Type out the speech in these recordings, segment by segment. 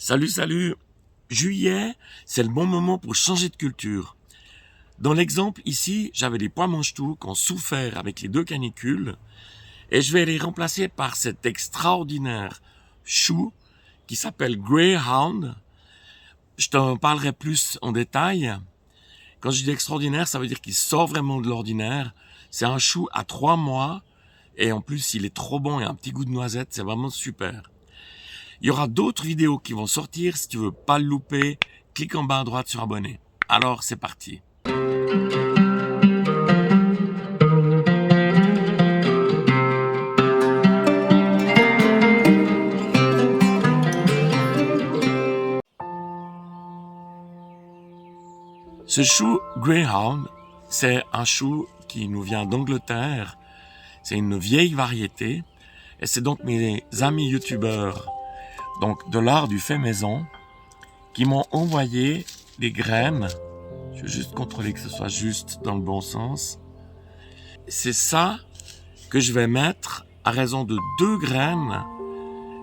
Salut, salut! Juillet, c'est le bon moment pour changer de culture. Dans l'exemple ici, j'avais les pois mange-tout qui ont souffert avec les deux canicules et je vais les remplacer par cet extraordinaire chou qui s'appelle Greyhound. Je t'en parlerai plus en détail. Quand je dis extraordinaire, ça veut dire qu'il sort vraiment de l'ordinaire. C'est un chou à 3 mois et en plus, il est trop bon et un petit goût de noisette, c'est vraiment super. Il y aura d'autres vidéos qui vont sortir. Si tu veux pas le louper, clique en bas à droite sur abonner. Alors, c'est parti. Ce chou Greyhound, c'est un chou qui nous vient d'Angleterre. C'est une vieille variété. Et c'est donc mes amis youtubeurs, donc de l'art du fait maison, qui m'ont envoyé des graines. Je vais juste contrôler que ce soit juste dans le bon sens. C'est ça que je vais mettre à raison de 2 graines.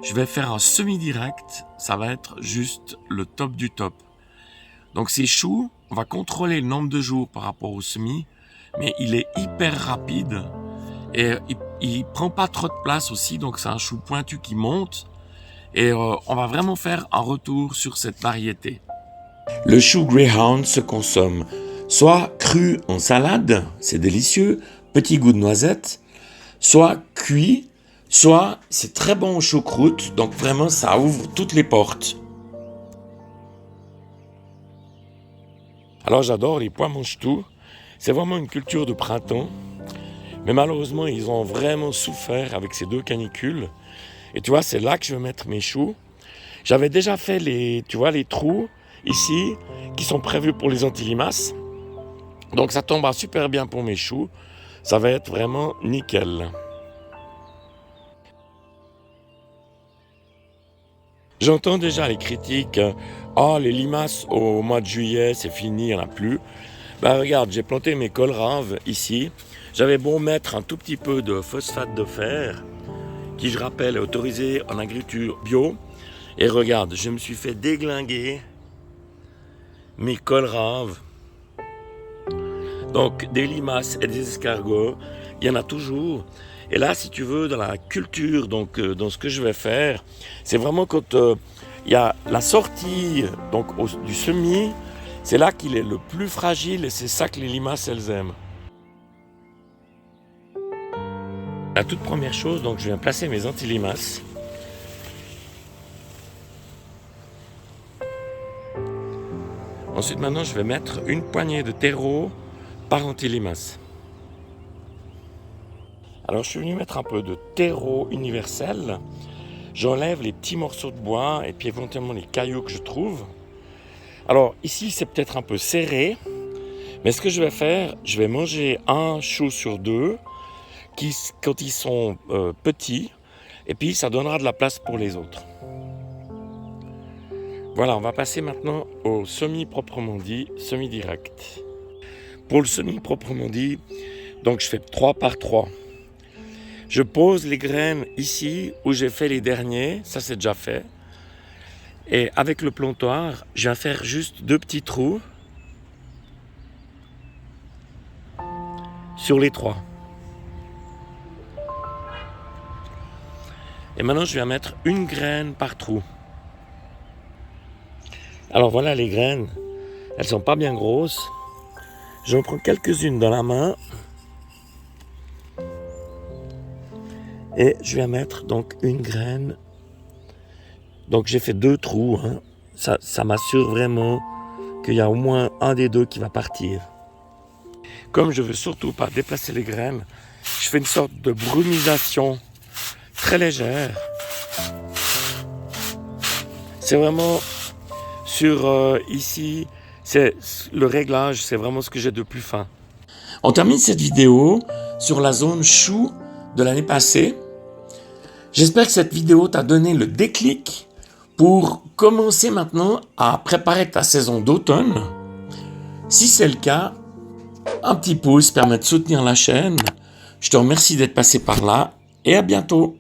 Je vais faire un semi-direct. Ça va être juste le top du top. Donc ces choux, on va contrôler le nombre de jours par rapport au semis, mais il est hyper rapide et il prend pas trop de place aussi, donc c'est un chou pointu qui monte et on va vraiment faire un retour sur cette variété. Le chou Greyhound se consomme soit cru en salade, c'est délicieux, petit goût de noisette, soit cuit, soit c'est très bon au choucroute, donc vraiment ça ouvre toutes les portes. Alors j'adore les pois mange-tout, c'est vraiment une culture de printemps, mais malheureusement ils ont vraiment souffert avec ces 2 canicules. Et tu vois, c'est là que je vais mettre mes choux. J'avais déjà fait les trous ici qui sont prévus pour les antilimaces. Donc ça tombera super bien pour mes choux. Ça va être vraiment nickel. J'entends déjà les critiques. Les limaces au mois de juillet, c'est fini, il n'y en a plus. Regarde, j'ai planté mes kohlrabi ici. J'avais beau mettre un tout petit peu de phosphate de fer, qui je rappelle est autorisé en agriculture bio. Et regarde, je me suis fait déglinguer mes kohlrabi. Donc des limaces et des escargots, il y en a toujours. Et là, si tu veux, dans la culture, donc dans ce que je vais faire, c'est vraiment quand il y a la sortie du semis, c'est là qu'il est le plus fragile et c'est ça que les limaces, elles aiment. La toute première chose, donc je viens placer mes antilimaces. Ensuite, maintenant, je vais mettre une poignée de terreau par antilimace. Alors, je suis venu mettre un peu de terreau universel. J'enlève les petits morceaux de bois et puis éventuellement les cailloux que je trouve. Alors, ici, c'est peut-être un peu serré. Mais ce que je vais faire, je vais manger un chou sur 2 quand ils sont petits. Et puis, ça donnera de la place pour les autres. Voilà, on va passer maintenant au semis proprement dit, semi-direct. Pour le semis proprement dit, donc je fais 3 par 3. Je pose les graines ici où j'ai fait les derniers, ça c'est déjà fait. Et avec le plantoir, je vais faire juste 2 petits trous sur les 3. Et maintenant je vais mettre une graine par trou. Alors voilà les graines, elles sont pas bien grosses. J'en prends quelques-unes dans la main. Et je vais mettre donc une graine. Donc j'ai fait 2 trous. Ça m'assure vraiment qu'il y a au moins un des 2 qui va partir. Comme je veux surtout pas déplacer les graines, je fais une sorte de brumisation très légère. C'est vraiment sur ici, c'est le réglage, c'est vraiment ce que j'ai de plus fin. On termine cette vidéo sur la zone chou de l'année passée. J'espère que cette vidéo t'a donné le déclic pour commencer maintenant à préparer ta saison d'automne. Si c'est le cas, un petit pouce permet de soutenir la chaîne. Je te remercie d'être passé par là et à bientôt.